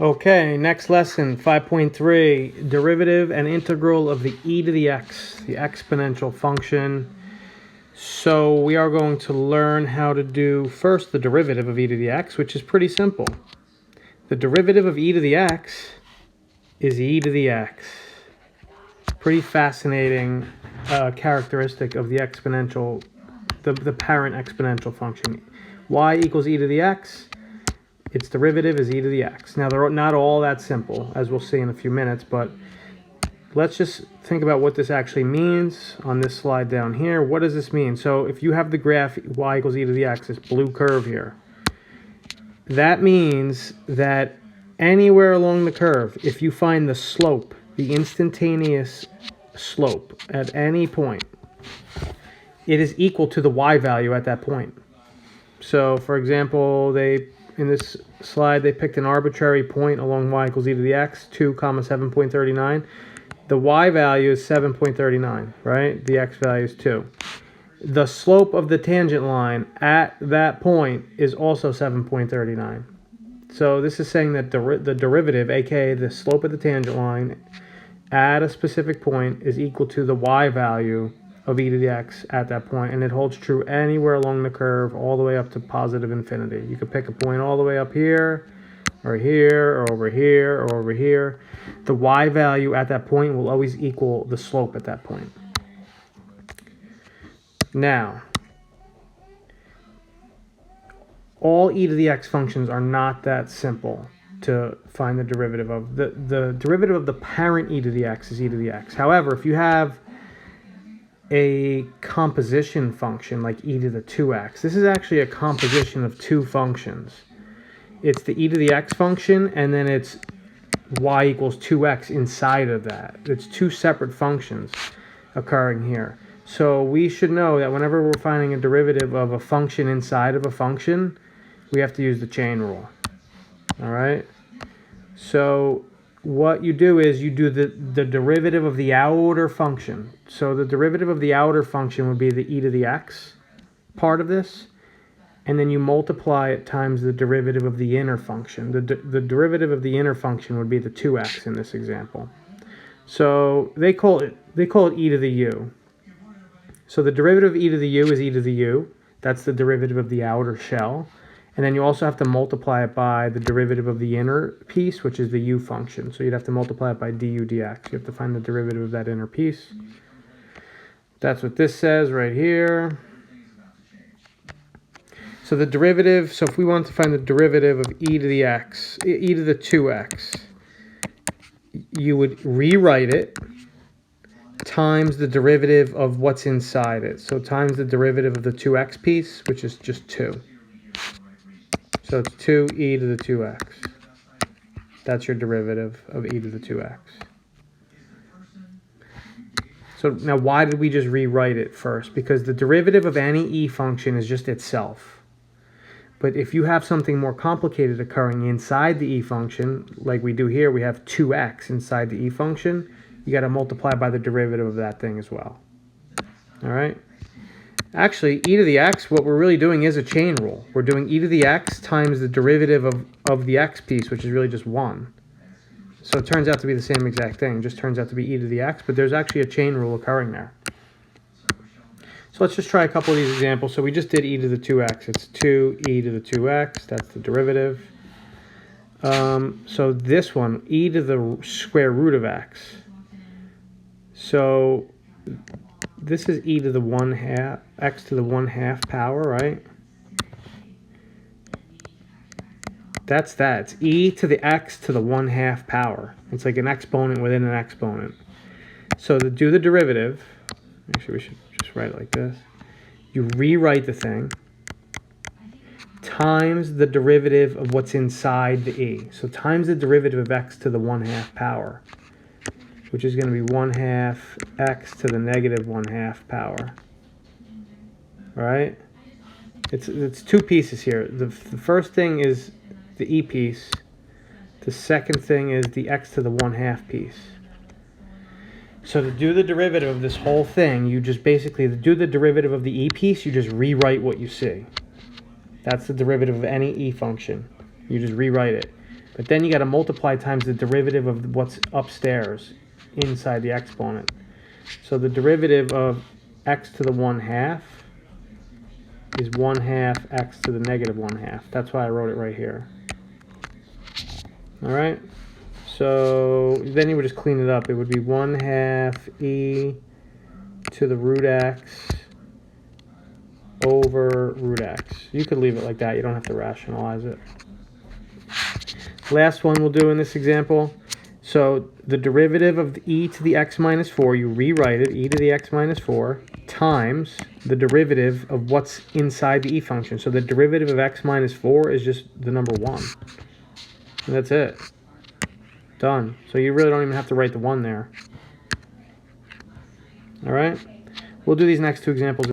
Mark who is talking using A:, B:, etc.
A: Okay, next lesson, 5.3, derivative and integral of the e to the x, the exponential function. So we are going to learn how to do first the derivative of e to the x, which is pretty simple. The derivative of e to the x is e to the x. Pretty fascinating characteristic of the exponential, the parent exponential function. Y equals e to the x. Its derivative is e to the x. Now, they're not all that simple, as we'll see in a few minutes, but let's just think about what this actually means on this slide down here. What does this mean? So if you have the graph y equals e to the x, this blue curve here, that means that anywhere along the curve, if you find the slope, the instantaneous slope at any point, it is equal to the y value at that point. So, for example, in this slide, they picked an arbitrary point along y equals e to the x, 2, 7.39. The y value is 7.39, right? The x value is 2. The slope of the tangent line at that point is also 7.39. So this is saying that the derivative, aka the slope of the tangent line, at a specific point is equal to the y value of e to the x at that point, and it holds true anywhere along the curve all the way up to positive infinity. You could pick a point all the way up here, or here, or over here, or over here. The y value at that point will always equal the slope at that point. Now, all e to the x functions are not that simple to find the derivative of. The derivative of the parent e to the x is e to the x. However, if you have a composition function like e to the 2x. This is actually a composition of two functions. It's the e to the x function, and then it's y equals 2x inside of that. It's two separate functions occurring here. So we should know that whenever we're finding a derivative of a function inside of a function, we have to use the chain rule. All right? So what you do is you do the derivative of the outer function. So the derivative of the outer function would be the e to the x part of this, and then you multiply it times the derivative of the inner function. The derivative of the inner function would be the 2x in this example. So they call it e to the u. So the derivative of e to the u is e to the u. That's the derivative of the outer shell. And then you also have to multiply it by the derivative of the inner piece, which is the u function. So you'd have to multiply it by du dx. You have to find the derivative of that inner piece. That's what this says right here. So the derivative, so if we want to find the derivative of e to the x, e to the 2x, you would rewrite it times the derivative of what's inside it. So times the derivative of the 2x piece, which is just 2. So it's 2e to the 2x. That's your derivative of e to the 2x. So now why did we just rewrite it first? Because the derivative of any e function is just itself. But if you have something more complicated occurring inside the e function, like we do here, we have 2x inside the e function, you got to multiply by the derivative of that thing as well. All right? Actually, e to the x, what we're really doing is a chain rule. We're doing e to the x times the derivative of the x piece, which is really just 1. So it turns out to be the same exact thing. It just turns out to be e to the x, but there's actually a chain rule occurring there. So let's just try a couple of these examples. So we just did e to the 2x. It's 2e to the 2x. That's the derivative. So this one, e to the square root of x. So this is e to the 1/2, x to the 1/2 power, right? That's that. It's e to the x to the 1/2 power. It's like an exponent within an exponent. So to do the derivative, actually we should just write it like this. You rewrite the thing times the derivative of what's inside the e. So times the derivative of x to the 1/2 power, which is going to be 1/2 x to the negative 1/2 power. All right? It's two pieces here. The first thing is the e piece. The second thing is the x to the 1/2 piece. So to do the derivative of this whole thing, you just basically do the derivative of the e piece, you just rewrite what you see. That's the derivative of any e function. You just rewrite it. But then you got to multiply times the derivative of what's upstairs inside the exponent. So the derivative of x to the 1/2 is 1/2 x to the negative 1/2. That's why I wrote it right here. All right. So then you would just clean it up. It would be 1/2 e to the root x over root x. You could leave it like that. You don't have to rationalize it. Last one we'll do in this example. So the derivative of the e to the x minus 4, you rewrite it, e to the x minus 4, times the derivative of what's inside the e function. So the derivative of x minus 4 is just the number 1. And that's it. Done. So you really don't even have to write the 1 there. All right? We'll do these next two examples